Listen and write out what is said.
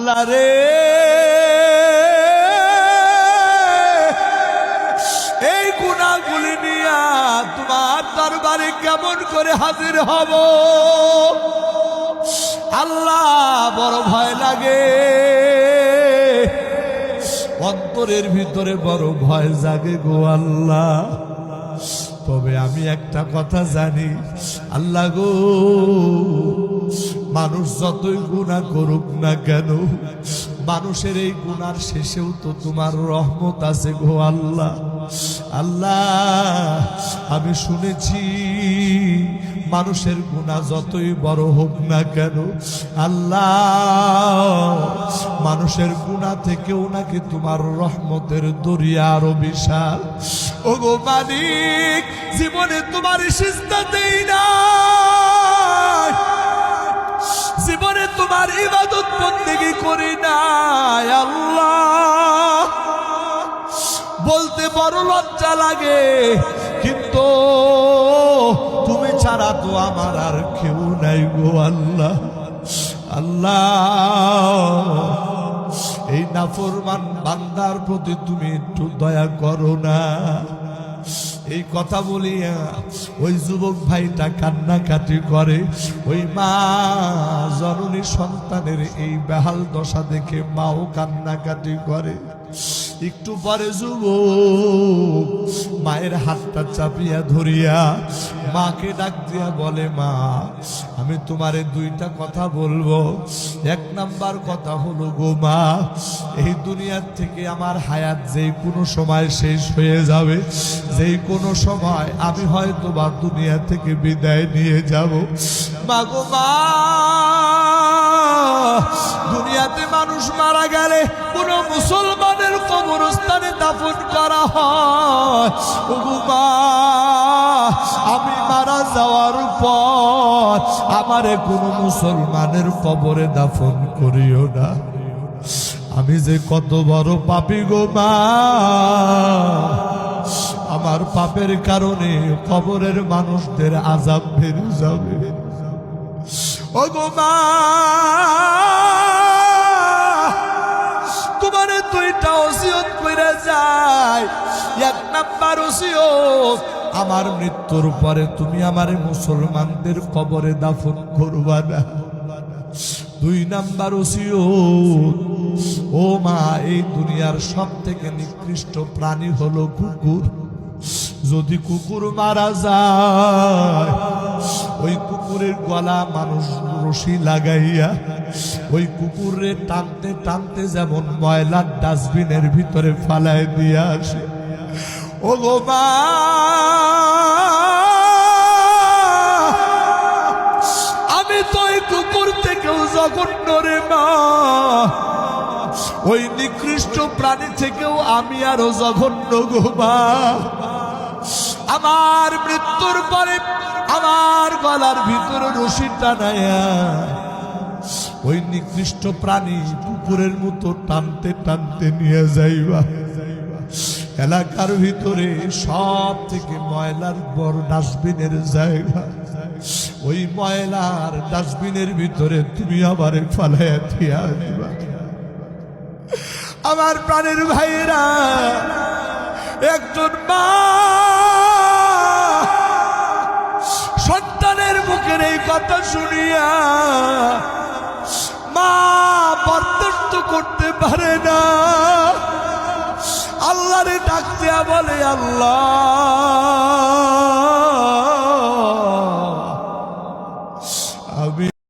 আল্লাহ রে, এই গুনাহগুলি নিয়া তোমার দরবারে কেমন করে হাজির হব আল্লাহ, বড় ভয় লাগে, অন্তরের ভিতরে বড় ভয় জাগে গো আল্লাহ। তবে আমি একটা কথা জানি আল্লাহ গো, মানুষ যতই গুনাহ করুক না কেন, মানুষের এই গুনার শেষেও তো তোমার রহমত আছে গো আল্লাহ। আল্লাহ আমি শুনেছি মানুষের গুনাহ যতই বড় হোক না কেন আল্লাহ, মানুষের গুনাহ থেকেও নাকি তোমার রহমতের দরিয়া আরো বিশাল। ওগো মালিক, জীবনে তোমার সিজদা দেই না, জীবনে তোমার ইবাদত বন্দেগি করি না আল্লাহ, বলতে বড় লজ্জা লাগে, কিন্তু তুমি ছাড়া তো আমার আর কেউ নাই গো আল্লাহ। আল্লাহ এই নাফরমান বান্দার প্রতি তুমি একটু দয়া করো না। এই কথা বলিয়া ওই যুবক ভাইটা কান্নাকাটি করে। ওই মা জননী সন্তানের এই বেহাল দশা দেখে মাও কান্নাকাটি করে। একটু পরে যুবক মায়ের হাতটা চাপিয়া ধরিয়া মাকে ডাক দিয়া বলে, মা আমি তোমারে দুইটা কথা বলবো। এক নাম্বার কথা হলো গো মা, এই দুনিয়ার থেকে আমার হায়াত যেই কোনো সময় শেষ হয়ে যাবে, যেই কোনো সময় আমি হয়তো বা দুনিয়া থেকে বিদায় নিয়ে যাব। মা গো মা, দুনিয়াতে মানুষ মারা গেলে কোন মুসলমানের কবরস্থানে দাফন করা হয়। ওগো মা, আমি মারা যাওয়ার পর আমারে কোন মুসলমানের কবরে দাফন করিও না। আমি যে কত বড় পাপী গো মা, আমার পাপের কারণে কবরের মানুষদের আযাব বেড়ে যাবে। ওগো মা, তোমারে দুইটা ওসিয়ত কইরা যায়। এক নাম্বার ওসিয়ত, আমার মৃত্যুর পরে তুমি আমারে মুসলমানদের কবরে দাফন করবা না। দুই নাম্বার ওসিয়ত, ও মা, এই দুনিয়ার সব থেকে নিকৃষ্ট প্রাণী হলো কুকুর। যদি কুকুর মারা যায়, ওই কুকুরের গলা মানুষ রশি লাগাইয়া ওই কুকুরে টানতে টানতে যেমন ময়লার ডাস্টবিনের ভিতরে ফালায় দিয়ে আসে। ও গো মা, আমি তো ওই কুকুর থেকেও জঘন্য রে মা, ওই নিকৃষ্ট প্রাণী থেকেও আমি আরো জঘন্য গো মা। আমার মৃত্যুর পরে আমার গলার ভিতরে রশি টানায়া ওই নিকৃষ্ট প্রাণী কুকুরের মতো টানতে টানতে নিয়ে যাইবা। এলাকার ভিতরে সব থেকে ময়লার বড় ডাস্টবিনের জায়গা, ওই ময়লার ডাস্টবিনের ভিতরে তুমি আমারে ফালাইয়া দিয়া দিবা। আমার প্রাণের ভাইয়েরা, একজন মা সন্তানের মুখের এই কথা শুনিয়া মা বরদাস্ত করতে পারে না, আল্লাহরে ডাক দিয়া বলে, আল্লাহ